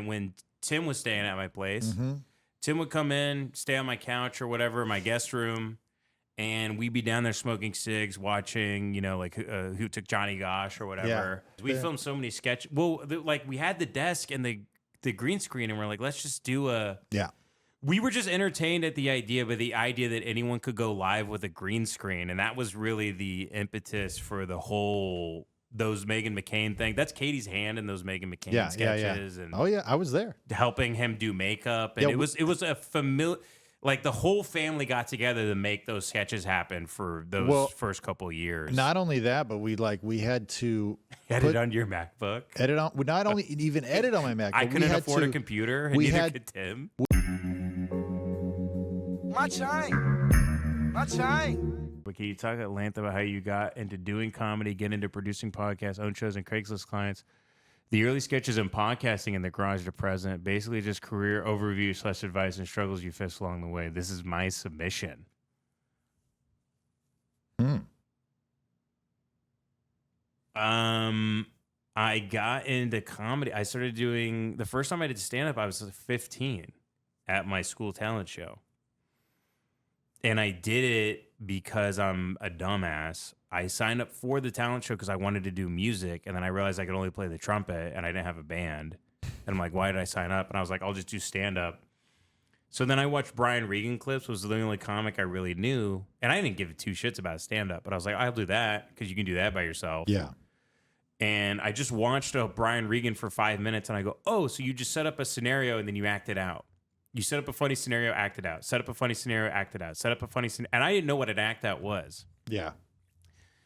when Tim was staying at my place, Mm-hmm. Tim would come in, stay on my couch or whatever, my guest room, and we'd be down there smoking cigs, watching, like Who Took Johnny Gosh or whatever. Yeah. We filmed so many sketches. Well, we had the desk and the green screen, and we're like, let's just do a. Yeah. We were just entertained at the idea, but the idea that anyone could go live with a green screen, and that was really the impetus for those Meghan McCain thing. That's Katie's hand in those Meghan McCain sketches, and I was there helping him do makeup, and it was a familiar. Like the whole family got together to make those sketches happen for those first couple of years. Not only that, but we had to edit on your MacBook. Edit on. Not only even edit on my MacBook. I couldn't afford a computer. And neither could Tim. My time. But can you talk at length about how you got into doing comedy, get into producing podcasts, own shows, and Craigslist clients? The early sketches and podcasting in the garage to present, basically just career overview / advice and struggles you faced along the way. This is my submission. I got into comedy. I started doing, the first time I did stand-up, I was 15 at my school talent show. And I did it because I'm a dumbass. I signed up for the talent show because I wanted to do music, and then I realized I could only play the trumpet, and I didn't have a band. And I'm like, why did I sign up? And I was like, I'll just do stand-up. So then I watched Brian Regan clips, was the only comic I really knew, and I didn't give two shits about stand-up, but I was like, I'll do that because you can do that by yourself. Yeah. And I just watched Brian Regan for 5 minutes, and I go, oh, so you just set up a scenario and then you act it out. You set up a funny scenario, act it out. Set up a funny scenario, act it out. Set up a funny scenario. And I didn't know what an act out was. Yeah.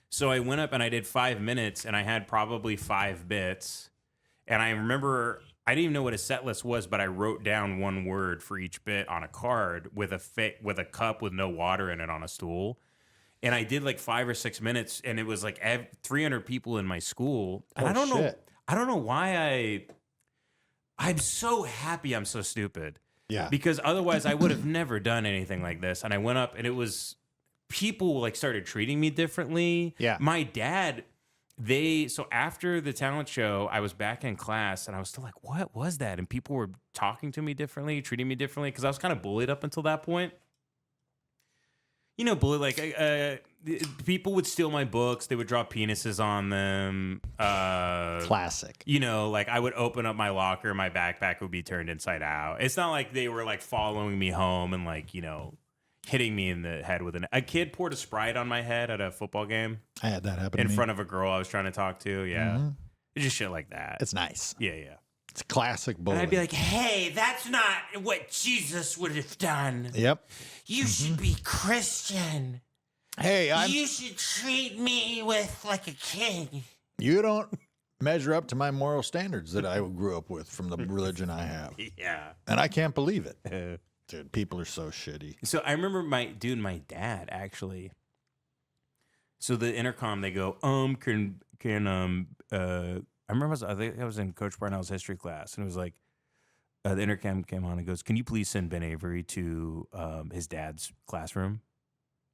So I went up and I did 5 minutes, and I had probably 5 bits. And I remember, I didn't even know what a set list was, but I wrote down one word for each bit on a card with a cup with no water in it on a stool. And I did like 5 or 6 minutes, and it was like 300 people in my school. And I don't know why I'm so happy I'm so stupid. Yeah. Because otherwise I would have never done anything like this. And I went up, and it was, people like started treating me differently. Yeah. My dad, so after the talent show, I was back in class, and I was still like, what was that? And people were talking to me differently, treating me differently, because I was kind of bullied up until that point. People would steal my books. They would draw penises on them. Classic. Like I would open up my locker, my backpack would be turned inside out. It's not like they were like following me home and like, hitting me in the head with a kid poured a Sprite on my head at a football game. I had that happen in to me. front of a girl I was trying to talk to. Yeah. Mm-hmm. It's just shit like that. It's nice. Yeah. It's classic bullying. And I'd be like, hey, that's not what Jesus would have done. Yep. You should be Christian. Hey, you should treat me with like a king. You don't measure up to my moral standards that I grew up with from the religion I have. Yeah. And I can't believe it. Dude, people are so shitty. So I remember my dad actually. So the intercom, they go, I remember I think I was in Coach Barnell's history class, and it was like, the intercom came on and goes, can you please send Ben Avery to his dad's classroom?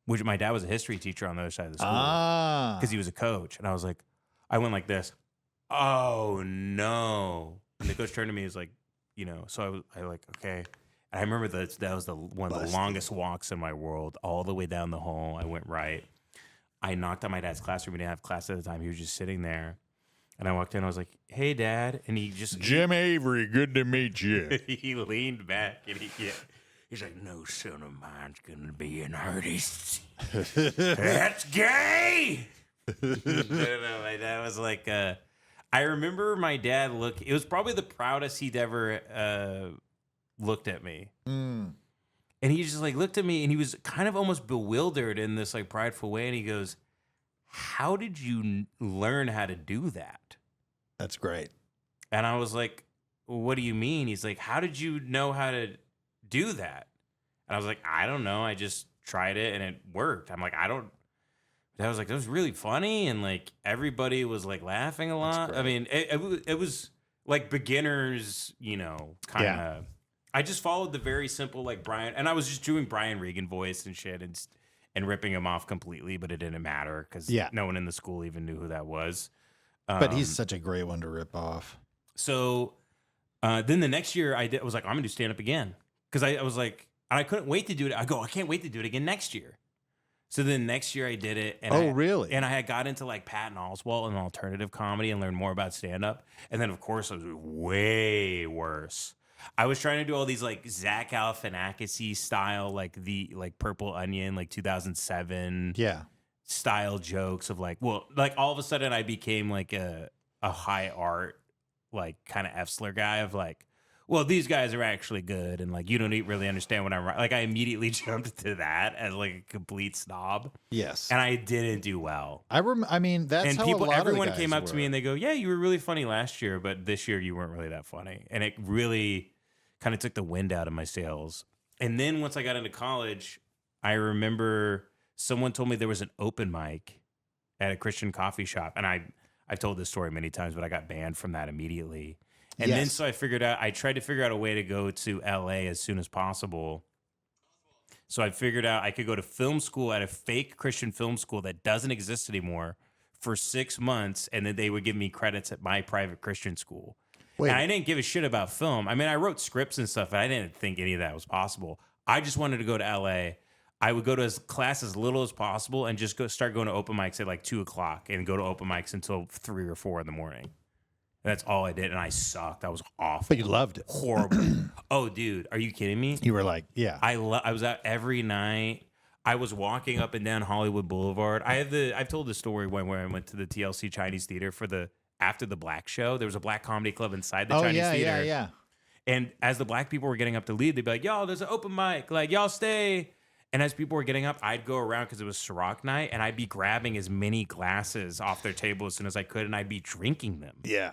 Which my dad was a history teacher on the other side of the school. Because he was a coach. And I was like, I went like this. Oh, no. And the coach turned to me and was like, so I like, okay. And I remember that was one of the longest walks in my world, all the way down the hall. I went right. I knocked on my dad's classroom. We didn't have class at the time. He was just sitting there. And I walked in. I was like, hey, Dad. And he just... Jim Avery, good to meet you. He leaned back and he's like, no son of mine's going to be an artist. That's gay. My dad was like... I remember my dad it was probably the proudest he'd ever looked at me. Mm. And he just like looked at me, and he was kind of almost bewildered in this like prideful way. And he goes, how did you learn how to do that? That's great. And I was like, what do you mean? He's like, how did you know how to do that? And I was like, I don't know. I just tried it and it worked. I'm like, I was like, that was really funny. And like, everybody was like laughing a lot. I mean, it was like beginners, kind of. I just followed the very simple, like Brian, and I was just doing Brian Regan voice and shit and ripping him off completely, but it didn't matter because no one in the school even knew who that was. But he's such a great one to rip off. So Then the next year I was like, I'm gonna do stand up again because I was like, I couldn't wait to do it. I can't wait to do it again next year. So then next year I did it. And really? And I had got into like Patton Oswalt and alternative comedy and learned more about stand up. And then of course it was way worse. I was trying to do all these like Zach Galifianakis style, like the Purple Onion, like 2007 style jokes of like, well, like all of a sudden I became like a high art, like kind of Efsler guy of like, well, these guys are actually good, and like you don't really understand what I'm like. I immediately jumped to that as like a complete snob. Yes, and I didn't do well. I mean, that's and how people, a lot everyone of the guys came up were. to me and they go, "Yeah, you were really funny last year, but this year you weren't really that funny," and it really kind of took the wind out of my sails. And then once I got into college, I remember someone told me there was an open mic at a Christian coffee shop, and I've told this story many times, but I got banned from that immediately. And then so I tried to figure out a way to go to LA as soon as possible. So I figured out I could go to film school at a fake Christian film school that doesn't exist anymore for 6 months. And then they would give me credits at my private Christian school. Wait. And I didn't give a shit about film. I mean, I wrote scripts and stuff, and I didn't think any of that was possible. I just wanted to go to LA. I would go to class as little as possible and just start going to open mics at like 2:00 and go to open mics until 3 or 4 in the morning. That's all I did, and I sucked. I was awful. But you loved it. Horrible. Oh, dude, are you kidding me? You were like, yeah. I was out every night. I was walking up and down Hollywood Boulevard. I've told the story when I went to the TLC Chinese Theater after the Black Show. There was a black comedy club inside the Chinese Theater. Yeah. And as the black people were getting up to leave, they'd be like, "Y'all, there's an open mic. Like, y'all stay." And as people were getting up, I'd go around because it was Ciroc night, and I'd be grabbing as many glasses off their table as soon as I could, and I'd be drinking them. Yeah.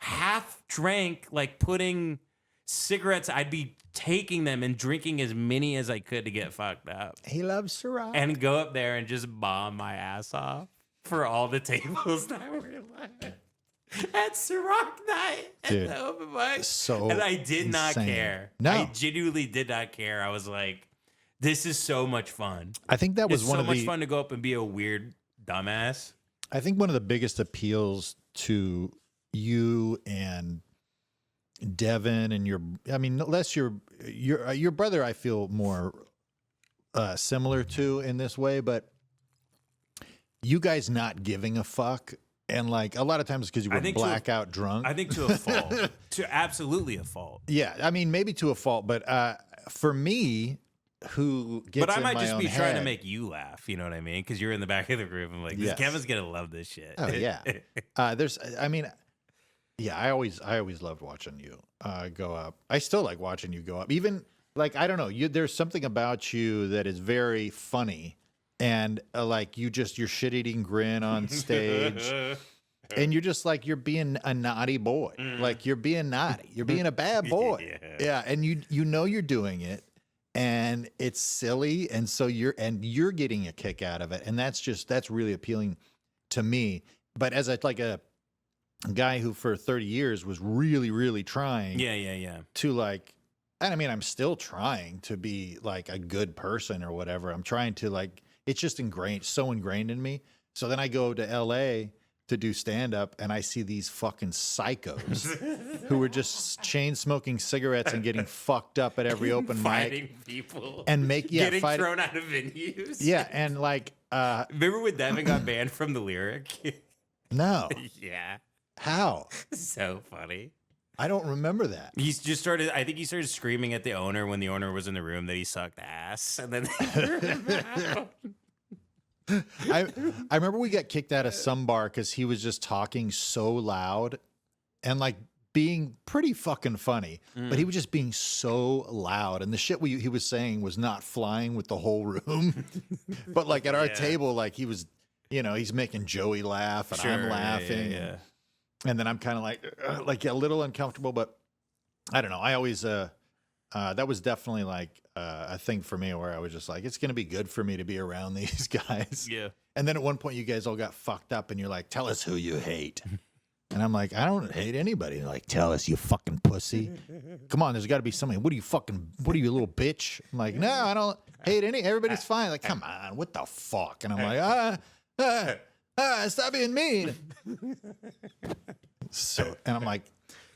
Half drank, like putting cigarettes, I'd be taking them and drinking as many as I could to get fucked up. He loves Ciroc. And go up there and just bomb my ass off for all the tables that were left. At Ciroc night at Dude, the open mic. So and I did not insane. care. No. I genuinely did not care. I was like, this is so much fun. I think that was It's one so of much the fun to go up and be a weird dumbass. I think one of the biggest appeals to you and Devin and unless your brother, I feel more similar to in this way, but you guys not giving a fuck, and like a lot of times because you were blackout drunk. I think to a fault, to absolutely a fault. Yeah, I mean maybe to a fault, but for me, who gets but I in might my just own be trying to head- make you laugh. You know what I mean? Because you're in the back of the group. I'm like, Yes. Kevin's gonna love this shit. Oh yeah. I always loved watching you go up. I still like watching you go up. Even like I don't know, there's something about you that is very funny, and like your shit-eating grin on stage, and you're just like you're being a naughty boy. Like you're being naughty. You're being a bad boy. Yeah, and you know you're doing it. And it's silly, and so you're getting a kick out of it, and that's really appealing to me. But as a guy who for 30 years was really, really trying, to like, and I mean, I'm still trying to be like a good person or whatever. I'm trying to like, it's just so ingrained in me. So then I go to LA to do stand up, and I see these fucking psychos who were just chain smoking cigarettes and getting fucked up at every open fighting mic, people and getting thrown out of venues. Yeah, and like, remember when Devin got banned from the Lyric? no, Yeah, how? so funny. I don't remember that. He's just started. I think he started screaming at the owner when the owner was in the room that he sucked ass, and then they threw him out. I remember we got kicked out of some bar because he was just talking so loud and like being pretty fucking funny, but he was just being so loud, and the shit he was saying was not flying with the whole room. But like at our table, like he was, he's making Joey laugh and I'm laughing, and then I'm kind of like a little uncomfortable, but I don't know. I always that was definitely like a thing for me where I was just like, it's going to be good for me to be around these guys. Yeah. And then at one point you guys all got fucked up and you're like, tell us who you hate. And I'm like, I don't hate anybody. And they're like, tell us, you fucking pussy. Come on, there's got to be somebody. What are you, a little bitch? I'm like, no, I don't hate everybody's fine. Like, come on, what the fuck? And I'm like, stop being mean. So, and I'm like,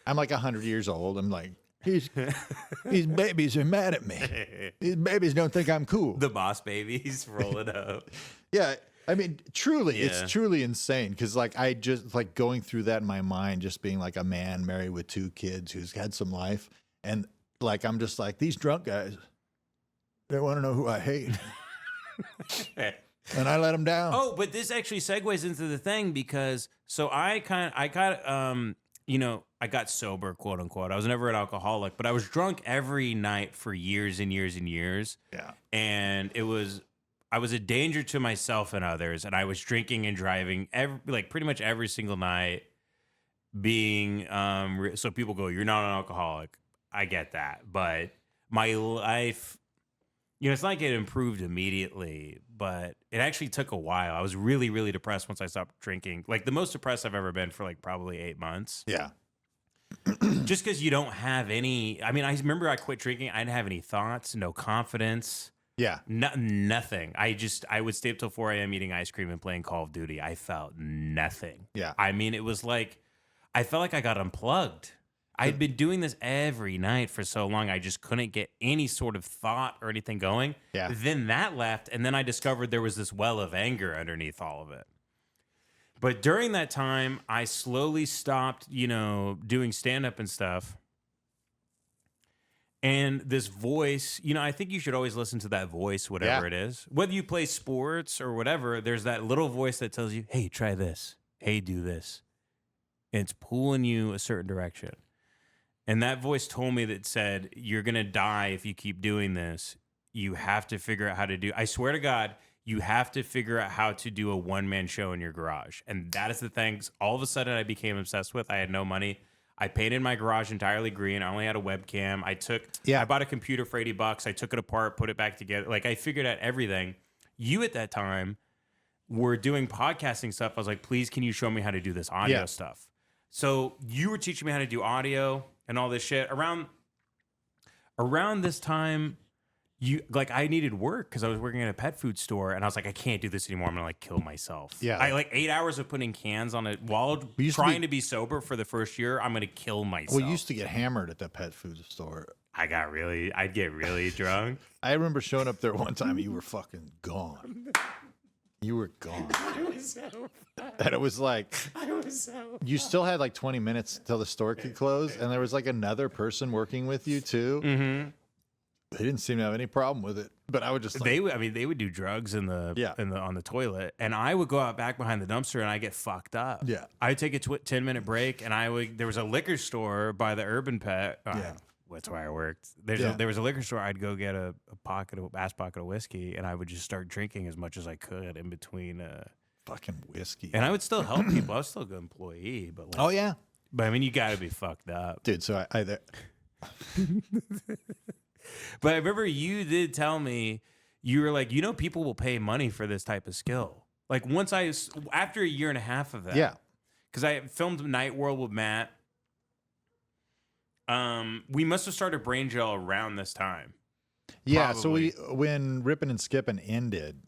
I'm like 100 years old. I'm like, these babies are mad at me. These babies don't think I'm cool. The boss babies rolling up. Yeah. I mean, truly, Yeah. it's truly insane. Because like I just like going through that in my mind, just being like a man married with 2 kids who's had some life. And like, I'm just like, these drunk guys, they want to know who I hate. And I let them down. Oh, but this actually segues into the thing because I got sober, quote unquote. I was never an alcoholic, but I was drunk every night for years and years and years. Yeah. And I was a danger to myself and others, and I was drinking and driving pretty much every single night. Being so people go, "You're not an alcoholic." I get that, but my life, it's not like it improved immediately, but it actually took a while. I was really, really depressed once I stopped drinking. Like the most depressed I've ever been for like probably 8 months. Yeah. Just because you don't have any. I mean, I remember I quit drinking. I didn't have any thoughts, no confidence. Yeah. Nothing. I would stay up till 4 a.m. eating ice cream and playing Call of Duty. I felt nothing. Yeah. I mean, it was like, I felt like I got unplugged. I'd been doing this every night for so long. I just couldn't get any sort of thought or anything going. Yeah. Then that left. And then I discovered there was this well of anger underneath all of it. But during that time, I slowly stopped, doing stand-up and stuff. And this voice, I think you should always listen to that voice, whatever it is. Whether you play sports or whatever, there's that little voice that tells you, hey, try this. Hey, do this. And it's pulling you a certain direction. And that voice told me that said, you're going to die if you keep doing this. You have to figure out how to do. I swear to God, you have to figure out how to do a one-man show in your garage. And that is the thing. All of a sudden, I became obsessed with. I had no money. I painted my garage entirely green. I only had a webcam. I bought a computer for $80. I took it apart, put it back together. Like I figured out everything. You at that time were doing podcasting stuff. I was like, please, can you show me how to do this audio stuff? So you were teaching me how to do audio and all this shit. Around this time, I needed work because I was working at a pet food store, and I was like, I can't do this anymore. I'm gonna kill myself. Yeah. I 8 hours of putting cans on it while trying to be sober for the first year. I'm gonna kill myself. We used to get hammered at the pet food store. I'd get really drunk. I remember showing up there one time. You were fucking gone. You were gone. And it was like, you still had like 20 minutes till the store could close, and there was like another person working with you too. Mm-hmm. They didn't seem to have any problem with it, but I would just like, they would do drugs on the toilet, and I would go out back behind the dumpster and I get fucked up. Yeah. I'd take a 10-minute break, and there was a liquor store by the Urban Pet. That's where I worked. There was a liquor store. I'd go get a ass pocket of whiskey, and I would just start drinking as much as I could in between. fucking whiskey. And I would still help people. I was still a good employee, but Oh yeah, but I mean, you got to be fucked up, dude. So I But I remember you did tell me, you were like, people will pay money for this type of skill. Like after a year and a half of that, yeah, because I filmed Night World with Matt. We must have started Brain Gel around this time. yeah. Probably. So when Rippin' and Skippin' ended,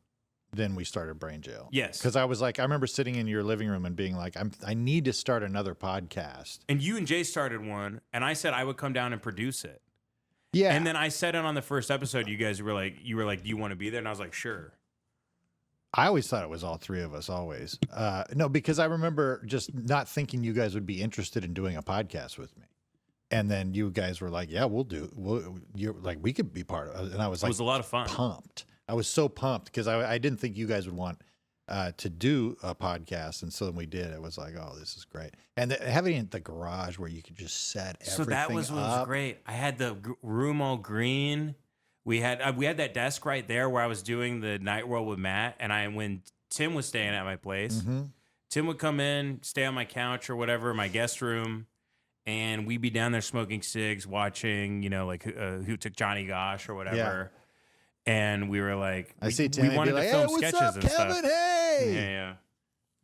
then we started Brain Jail. Yes. Because I remember sitting in your living room and being like, I need to start another podcast. And you and Jay started one, and I said I would come down and produce it. Yeah. And then I said it on the first episode. You guys were like, do you want to be there? And I was like, sure. I always thought it was all three of us, always. No, because I remember just not thinking you guys would be interested in doing a podcast with me. And then you guys were like, yeah, we'll do. You're like, we could be part of it. And I was like, it was a lot of fun. Pumped. I was so pumped because I didn't think you guys would want to do a podcast. And so then we did. It was like, oh, this is great. And having it in the garage where you could just set everything up. So that was what was great. I had the room all green. We had that desk right there where I was doing the Night World with Matt. And when Tim was staying at my place, Tim would come in, stay on my couch or whatever, my guest room. And we'd be down there smoking cigs, watching, Who Took Johnny Gosh or whatever. Yeah. And we were like, I see Tim. We wanted to film sketches up, and Kevin? stuff. Hey, yeah.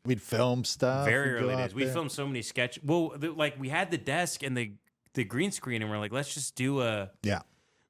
We'd film stuff. Very early days. We filmed so many sketches. Well, we had the desk and the green screen, and we're like, let's just do a. Yeah.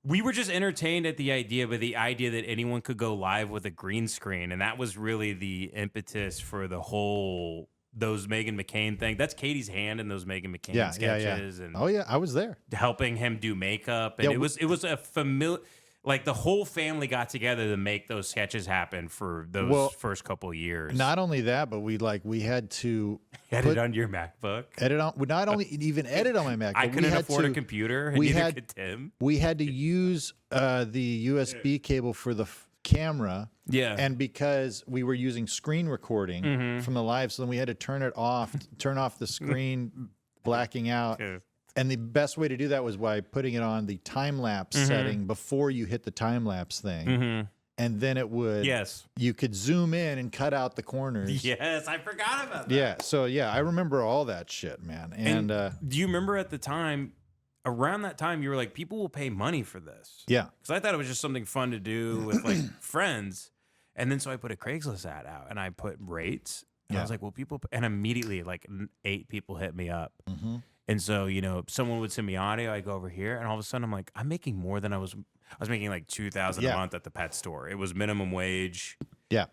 We were just entertained at the idea, but the idea that anyone could go live with a green screen, and that was really the impetus for the whole those Megan McCain thing. That's Katie's hand in those Megan McCain Yeah, sketches, yeah. and Oh yeah, I was there. helping him do makeup, and Yeah, it was a familiar. Like the whole family got together to make those sketches happen for those first couple of years. Not only that, but we had to edit on your MacBook. Edit on. Not only even edit on my MacBook. I couldn't afford a computer. And neither could Tim. We had to use the USB cable for the camera. Yeah. And because we were using screen recording from the live, so then we had to turn off the screen, blacking out. Okay. And the best way to do that was by putting it on the time lapse setting before you hit the time lapse thing. And then it would, you could zoom in and cut out the corners. Yes, I forgot about that. Yeah. So I remember all that shit, man. And do you remember at the time, around that time, you were like, people will pay money for this? Yeah. Because I thought it was just something fun to do with like friends. And then so I put a Craigslist ad out and I put rates. And I was like, well, and immediately like 8 people hit me up. And so, someone would send me audio, I go over here, and all of a sudden I'm like, I'm making more than I was making like $2,000 a month at the pet store. It was minimum wage. Yeah.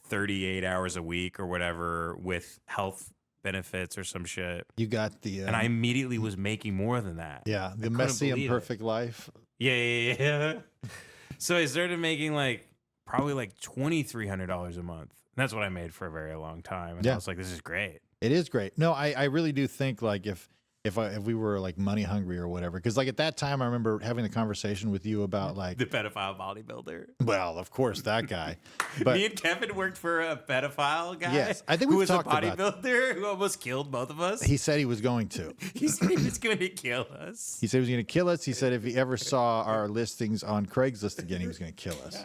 38 hours a week or whatever with health benefits or some shit. You got the and I immediately was making more than that. Yeah, the messy and perfect life. Yeah. So I started making probably $2,300 a month. And that's what I made for a very long time. And I was like, this is great. It is great. No, I really do think if we were money hungry or whatever, because at that time I remember having the conversation with you about the pedophile bodybuilder. Well, of course that guy. But me and Kevin worked for a pedophile guy. Yes, I think we was talked a bodybuilder who almost killed both of us. He said he was going to. He said he was going to kill us. He said he was going to kill us. He said if he ever saw our listings on Craigslist again, he was going to kill us.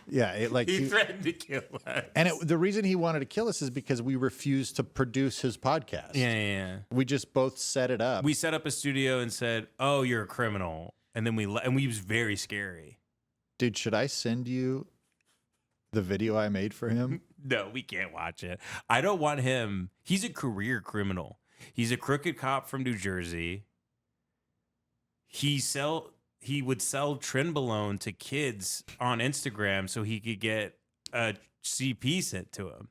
Yeah, he threatened to kill us. And the reason he wanted to kill us is because we refused to produce his podcast. Yeah. We just both set it up. We set up a studio and said, "Oh, you're a criminal," and then we was very scary. Dude, should I send you the video I made for him? No, we can't watch it. I don't want him. He's a career criminal. He's a crooked cop from New Jersey. He would sell Trenbolone to kids on Instagram so he could get a CP sent to him.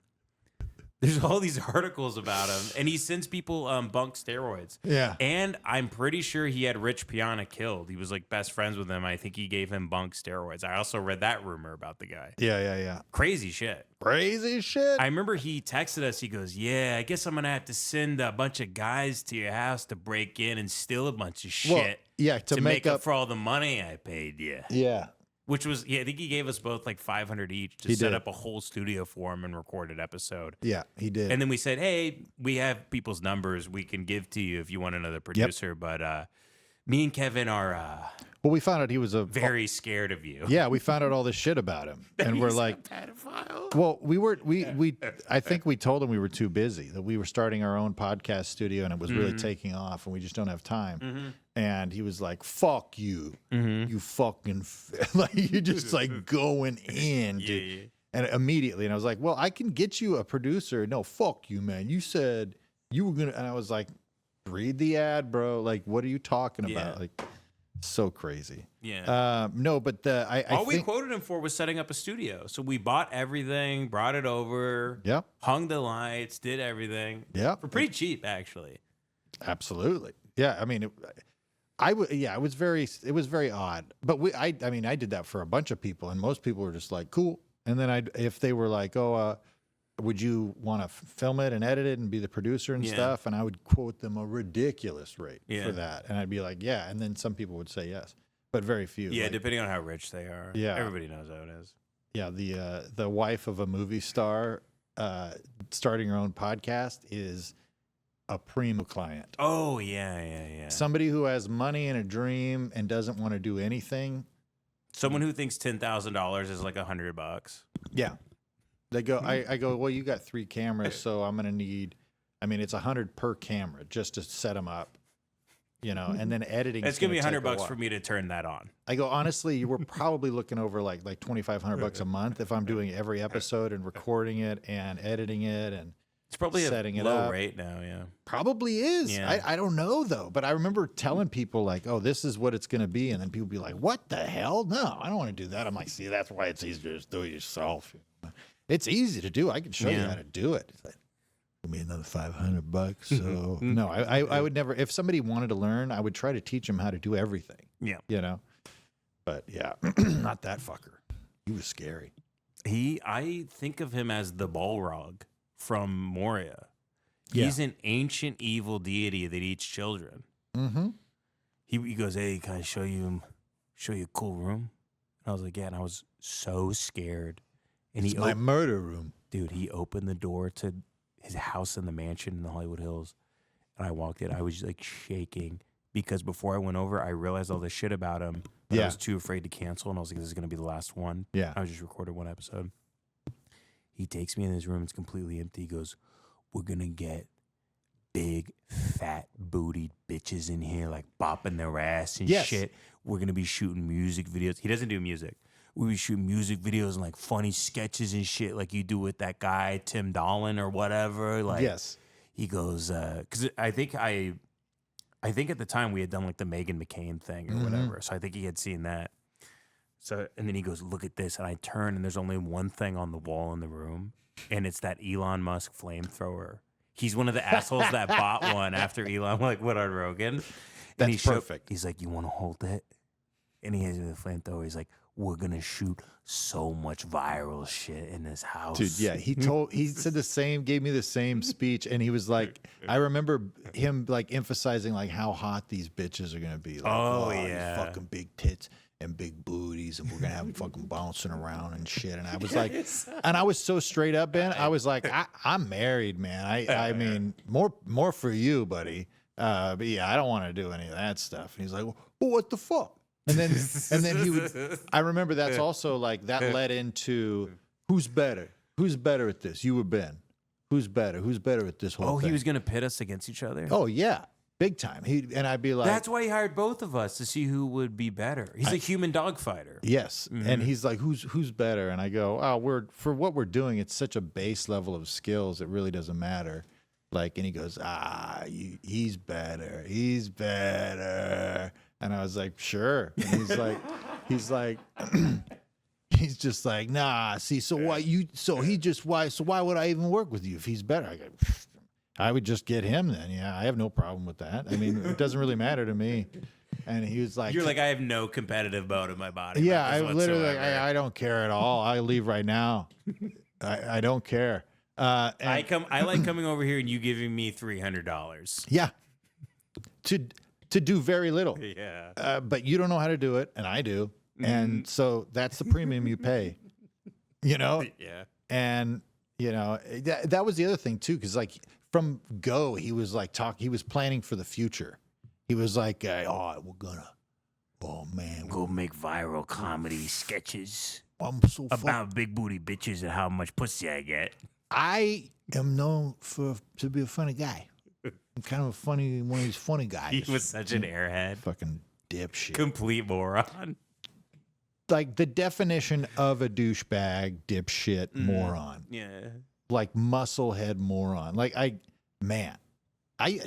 There's all these articles about him, and he sends people bunk steroids. Yeah. And I'm pretty sure he had Rich Piana killed. He was best friends with him. I think he gave him bunk steroids. I also read that rumor about the guy. Yeah. Crazy shit. Crazy shit. I remember he texted us. He goes, "Yeah, I guess I'm going to have to send a bunch of guys to your house to break in and steal a bunch of shit. Well, yeah, to make up for all the money I paid you." Yeah. Which was, I think he gave us both $500 each to set up a whole studio for him and record an episode. Yeah, he did. And then we said, hey, we have people's numbers we can give to you if you want another producer. Yep. But me and Kevin are well, we found out he was very scared of you. Yeah, we found out all this shit about him. And we're like, a pedophile? Well, I think we told him we were too busy, that we were starting our own podcast studio and it was really taking off and we just don't have time. And he was like, fuck you. You fucking, you just going in, dude. Yeah. And immediately, and I was like, well, I can get you a producer. No, fuck you, man. You said you were going to, and I was like, read the ad, bro. What are you talking about? So crazy. Yeah. No, but all we quoted him for was setting up a studio. So we bought everything, brought it over, hung the lights, did everything. Yeah. For pretty cheap, actually. Absolutely. Yeah. I mean, it was very odd. But I did that for a bunch of people, and most people were just like, cool. And then if they were like, oh, would you want to film it and edit it and be the producer and stuff? And I would quote them a ridiculous rate for that. And I'd be like, yeah. And then some people would say yes, but very few. Yeah, depending on how rich they are. Yeah. Everybody knows how it is. Yeah, the wife of a movie star starting her own podcast is a primo client. Oh, yeah. Somebody who has money and a dream and doesn't want to do anything. Someone who thinks $10,000 is $100. Yeah. They go, I go, well, you got 3 cameras, so I'm going to need, it's $100 per camera just to set them up, and then editing. It's going to be $100 for me to turn that on. I go, honestly, we're probably looking over like $2,500 a month if I'm doing every episode and recording it and editing it and it's probably setting a it low up. rate now, yeah. Probably is. Yeah. I don't know, though. But I remember telling people, oh, this is what it's going to be. And then people be like, what the hell? No, I don't want to do that. I'm like, see, that's why it's easier to just do it yourself. It's easy to do. I can show you how to do it. Give me another $500. So no, I would never. If somebody wanted to learn, I would try to teach them how to do everything. Yeah. You know. But yeah, not that fucker. He was scary. I think of him as the Balrog from Moria. Yeah. He's an ancient evil deity that eats children. Mm-hmm. He goes, "Hey, can I show you a cool room?" And I was like, "Yeah." And I was so scared. And It's my murder room. dude, he opened the door to his house in the mansion in the Hollywood Hills, and I walked in. I was like shaking because before I went over, I realized all this shit about him. But I Yeah. was too afraid to cancel, and I was like, "This is gonna be the last one." Yeah. I just recorded one episode. He takes me in his room. It's completely empty. He goes, "We're gonna get big, fat, bootied bitches in here, like bopping their ass and Yes. shit. We're gonna be shooting music videos." He doesn't do music. We shoot music videos and like funny sketches and shit, like you do with that guy Tim Dolan or whatever. Like, Yes. he goes, because I think at the time we had done like the Meghan McCain thing or whatever. So I think he had seen that. So, and then he goes, "Look at this." And I turn and there's only one thing on the wall in the room. And it's that Elon Musk flamethrower. He's one of the assholes that bought one after Elon like went on Rogan. And That's he showed- perfect. He's like, "You want to hold it?" And he has the flamethrower. He's like, "We're going to shoot so much viral shit in this house." Dude, yeah, he said the same, gave me the same speech, and he was like, I remember him like emphasizing like how hot these bitches are gonna be. Like, Oh, these yeah. fucking big tits and big booties, and we're gonna have them fucking bouncing around and shit. And I was like, and I was so straight up, Ben. I was like, I'm married, man. I mean, more for you, buddy. But yeah, I don't want to do any of that stuff. And he's like, "Well, what the fuck?" And then he would. I remember that's also like that led into who's better at this? You or Ben? Who's better at this whole thing? he was going to pit us against each other? Oh yeah, big time. And I'd be like, That's why he hired both of us to see who would be better. He's a human dog fighter. yes. And he's like, who's better? And I go, oh, for what we're doing, it's such a base level of skills. It really doesn't matter. Like, and he goes, he's better. And I was like, sure. And he's like, he's just like, nah. See, so why would I even work with you if he's better? I go, I would just get him then. Yeah, I have no problem with that. I mean, it doesn't really matter to me. And he was like, You're like, "I have no competitive bone in my body." yeah, about I this literally, whatsoever." I don't care at all. I leave right now. I don't care. And, I like coming over here and you giving me $300. yeah, to do very little. Yeah. But you don't know how to do it, and I do. And so that's the premium you pay, you know? Yeah. And, you know, that was the other thing, too, because, like, from go, he was, like, he was planning for the future. He was like, oh, man. Go make viral comedy sketches I'm so about big booty bitches and how much pussy I get. I am known to be a funny guy. I'm kind of one of these funny guys. He was such an airhead. Fucking dipshit. Complete moron. Like the definition of a douchebag, dipshit, moron. Yeah. Like musclehead moron. Like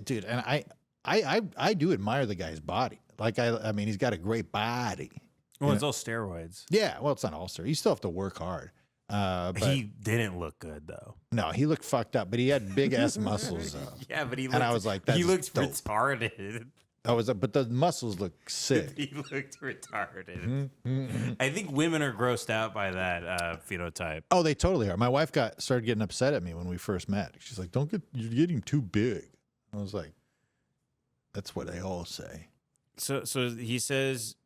dude, and I do admire the guy's body. Like I mean, he's got a great body. Well, it's all steroids. Yeah, well, it's not all star. You still have to work hard. But He didn't look good though. no, he looked fucked up, but he had big ass muscles. Yeah, but he looked, And I was like, he that's looked dope. retarded. But the muscles look sick. He looked retarded. I think women are grossed out by that phenotype. Oh, they totally are. My wife started getting upset at me when we first met. She's like, you're getting too big. I was like, that's what they all say. So he says,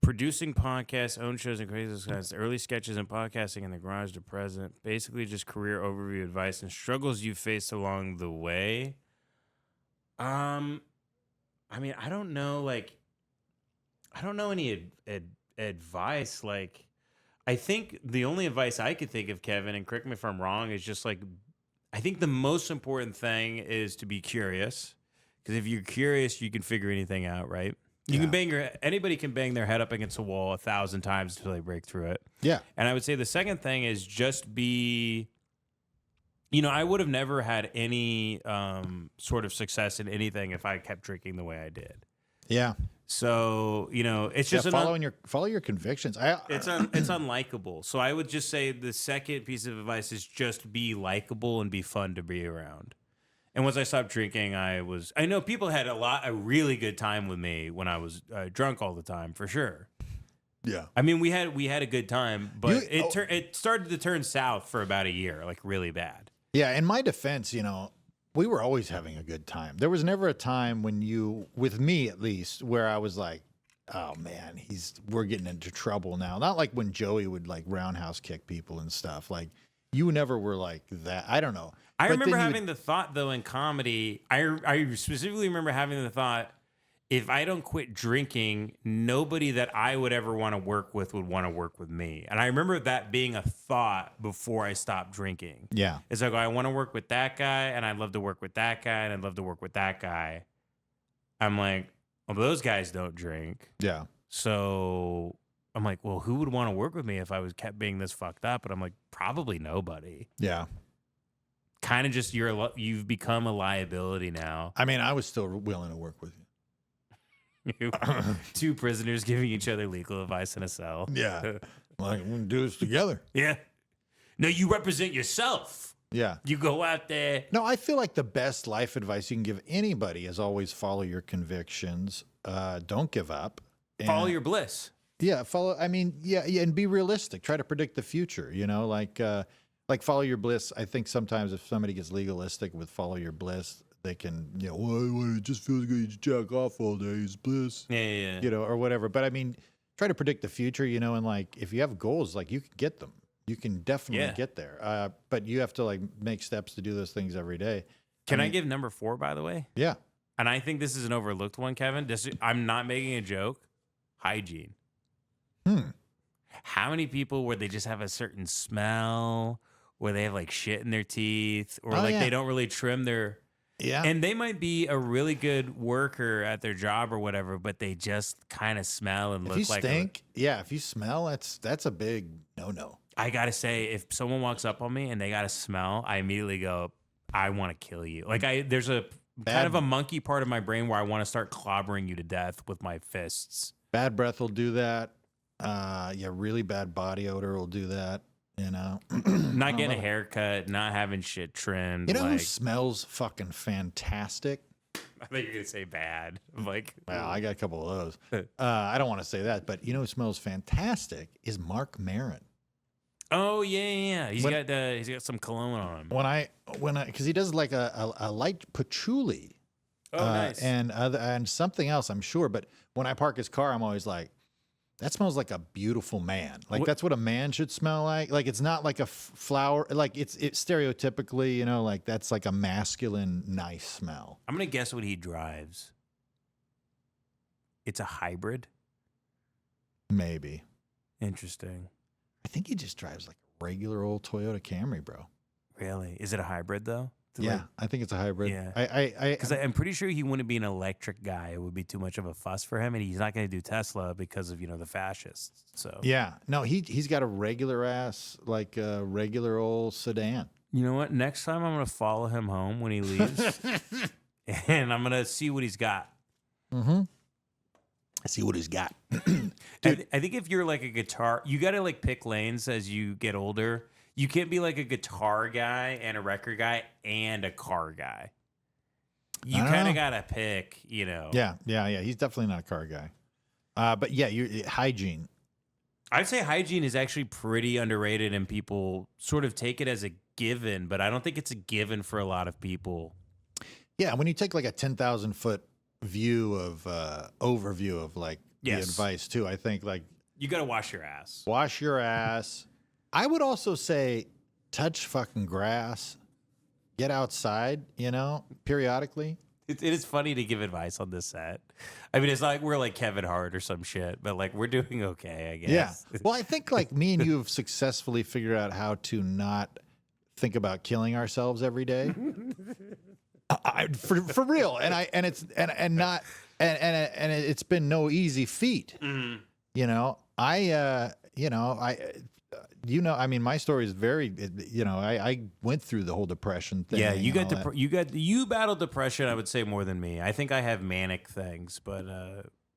producing podcasts, own shows, and crazy guys, early sketches and podcasting in the garage to present, basically just career overview advice and struggles you faced along the way. I mean, I don't know any advice. Like, I think the only advice I could think of, Kevin, and correct me if I'm wrong, is just like, I think the most important thing is to be curious. Because if you're curious, you can figure anything out, right? You can anybody can bang their head up against a wall 1,000 times until they break through it. Yeah. And I would say the second thing is just be, I would have never had any sort of success in anything if I kept drinking the way I did. Yeah. So, it's just follow your convictions. it's unlikable. So I would just say the second piece of advice is just be likable and be fun to be around. And once I stopped drinking, I know people had a really good time with me when I was drunk all the time, for sure. Yeah. I mean, we had a good time, but it started to turn south for about a year, like really bad. Yeah. In my defense, we were always having a good time. There was never a time with me at least, where I was like, oh man, we're getting into trouble now. Not like when Joey would like roundhouse kick people and stuff. Like you never were like that. I don't know. I remember having the thought though in comedy, I specifically remember having the thought, if I don't quit drinking, nobody that I would ever want to work with would want to work with me. And I remember that being a thought before I stopped drinking. Yeah. It's like, I want to work with that guy, and I'd love to work with that guy, and I'd love to work with that guy. I'm like, well, those guys don't drink. Yeah. So I'm like, well, who would want to work with me if I kept being this fucked up? And I'm like, probably nobody. Yeah. Kind of just you've become a liability now. I mean, I was still willing to work with you. Two prisoners giving each other legal advice in a cell. Yeah. Like, we're going to do this together. Yeah. No, you represent yourself. Yeah. You go out there. No, I feel like the best life advice you can give anybody is always follow your convictions. Don't give up. Follow your bliss. Yeah. And be realistic. Try to predict the future, like follow your bliss. I think sometimes if somebody gets legalistic with follow your bliss, they can, well, it just feels good to jack off all day. It's bliss. Yeah. Or whatever. But I mean, try to predict the future, and like if you have goals, like you can get them. You can definitely get there. But you have to like make steps to do those things every day. Can I give number 4, by the way? Yeah. And I think this is an overlooked one, Kevin. I'm not making a joke. Hygiene. How many people where they just have a certain smell, where they have like shit in their teeth, or they don't really trim their... Yeah. And they might be a really good worker at their job or whatever, but they just kind of smell and look like... If you stink, if you smell, that's a big no-no. I got to say, if someone walks up on me and they got to smell, I immediately go, I want to kill you. Like there's a kind of a monkey part of my brain where I want to start clobbering you to death with my fists. Bad breath will do that. Really bad body odor will do that. Not getting a haircut, not having shit trimmed. Who smells fucking fantastic? I thought you were going to say bad. Like, well, I got a couple of those. I don't want to say that, but who smells fantastic is Mark Maron. Oh yeah. He's got some cologne on him. Because he does like a light patchouli. Oh, nice. And something else, I'm sure. But when I park his car, I'm always like, that smells like a beautiful man. Like that's what a man should smell like. Like it's not like a flower. Like it's stereotypically, like that's like a masculine, nice smell. I'm gonna guess what he drives. It's a hybrid. Maybe. Interesting. I think he just drives like a regular old Toyota Camry, bro. Really? Is it a hybrid though? Yeah, I think it's a hybrid. Yeah, because I'm pretty sure he wouldn't be an electric guy. It would be too much of a fuss for him, and he's not going to do Tesla because of the fascists. So yeah, no, he's got a regular ass regular old sedan. You know what? Next time I'm going to follow him home when he leaves, and I'm going to see what he's got. Mm-hmm. See what he's got. Dude, I think if you're like a guitar, you got to like pick lanes as you get older. You can't be like a guitar guy and a record guy and a car guy. You kind of got to pick, Yeah. He's definitely not a car guy. But yeah, hygiene. I'd say hygiene is actually pretty underrated and people sort of take it as a given, but I don't think it's a given for a lot of people. Yeah. When you take like a 10,000 foot view of overview of like the advice too, I think like you got to wash your ass. Wash your ass. I would also say touch fucking grass, get outside, periodically. It is funny to give advice on this set. I mean, it's like we're like Kevin Hart or some shit, but like we're doing okay, I guess. Yeah. Well, I think like me and you have successfully figured out how to not think about killing ourselves every day. For real. And it's been no easy feat. Mm-hmm. My story is very, I went through the whole depression thing. Yeah, you battled depression, I would say, more than me. I think I have manic things, but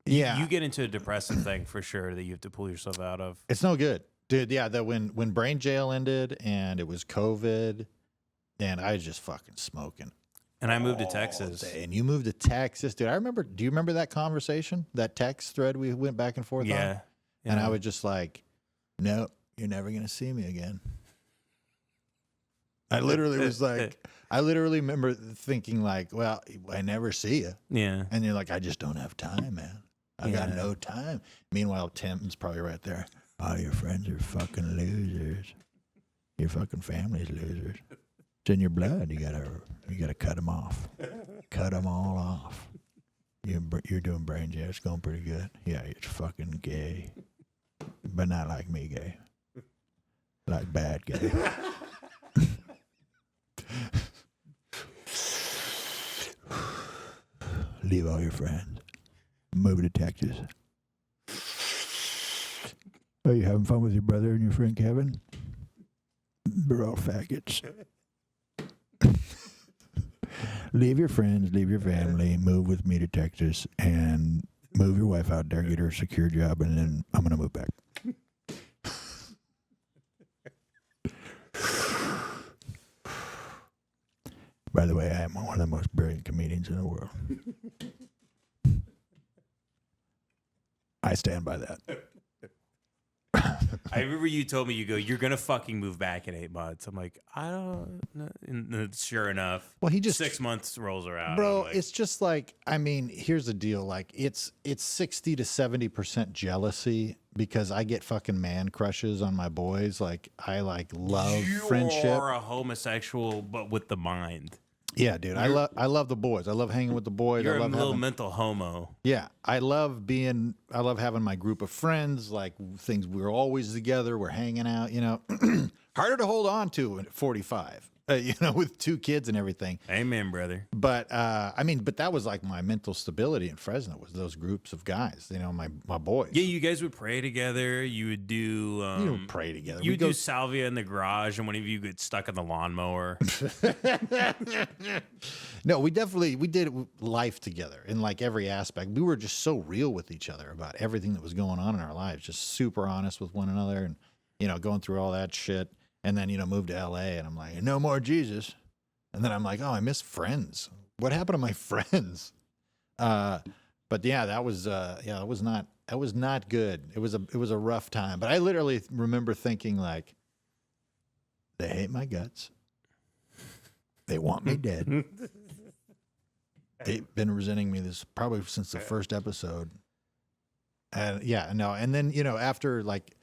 Yeah. You get into a depressive thing for sure that you have to pull yourself out of. It's no good. Dude, yeah, when Brain Jail ended and it was COVID, and I was just fucking smoking. And I moved to Texas. And you moved to Texas, dude. Do you remember that conversation? That text thread we went back and forth on? Yeah. And I was just like, no, you're never going to see me again. I literally was like, I literally remember thinking like, well, I never see you. Yeah. And you're like, I just don't have time, man. I got no time. Meanwhile, Tim's probably right there. All your friends are fucking losers. Your fucking family's losers. It's in your blood. You gotta cut them off. Cut them all off. You're doing brain jail. It's going pretty good. Yeah, it's fucking gay, but not like me gay. Like bad gay. Leave all your friends. Move to Texas. Are you having fun with your brother and your friend Kevin? They're all faggots. Leave your friends, leave your family, move with me to Texas, and move your wife out there, get her a secure job, and then I'm going to move back. By the way, I am one of the most brilliant comedians in the world. I stand by that. I remember you told me, you're going to fucking move back in 8 months. I'm like, I don't know. And sure enough, Well, he just 6 months rolls around. Bro, Like, it's just like, I mean, here's the deal. Like, it's 60 to 70% jealousy because I get fucking man crushes on my boys. Like, I love friendship. You're a homosexual, but with the mind. Yeah, dude. I love the boys. I love hanging with the boys. You're I a love little mental homo. Yeah, I love having my group of friends, like things we're always together, we're hanging out, you know. Harder to hold on to at 45, you know, with 2 kids and everything. Amen, brother. But but that was like my mental stability in Fresno was those groups of guys, you know, my boys. Yeah, you guys would pray together. You would do. You don't pray together. You would do salvia in the garage, and one of you get stuck in the lawnmower. No, we did life together in like every aspect. We were just so real with each other about everything that was going on in our lives, just super honest with one another, and you know, going through all that shit. And then, you know, moved to LA, and I'm like, no more Jesus. And then I'm like, oh, I miss friends. What happened to my friends? But yeah, that was not good. It was a rough time. But I literally remember thinking like, they hate my guts. They want me dead. They've been resenting me this probably since the first episode. And yeah, no. And then, you know, after like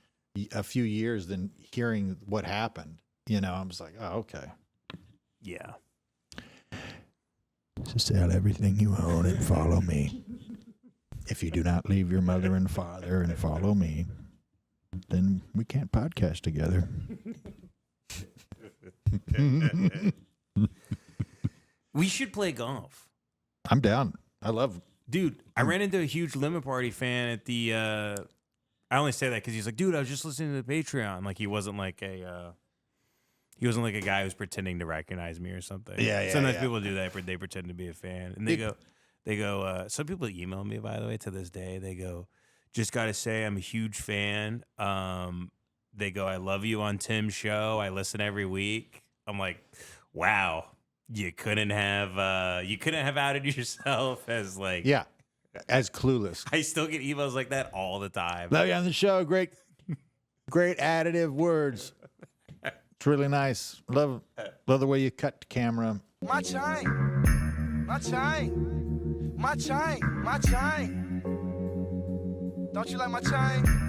a few years, then hearing what happened, you know, I was like, oh, okay. Yeah. So sell everything you own and follow me. If you do not leave your mother and father and follow me, then we can't podcast together. We should play golf. I'm down. I love. Dude, I ran into a huge Lemonparty fan at the. I only say that because he's like, dude, I was just listening to the Patreon. Like he wasn't like a guy who's pretending to recognize me or something. Yeah. Sometimes people do that. They pretend to be a fan, and they go. Some people email me, by the way, to this day. They go, just got to say, I'm a huge fan. They go, I love you on Tim's show. I listen every week. I'm like, wow, you couldn't have outed yourself as like, Yeah, as clueless. I still get emails like that all the time. Love you on the show. Great additive words. It's really nice. Love the way you cut the camera. My chain. My chain. My chain. My chain. Don't you like my chain?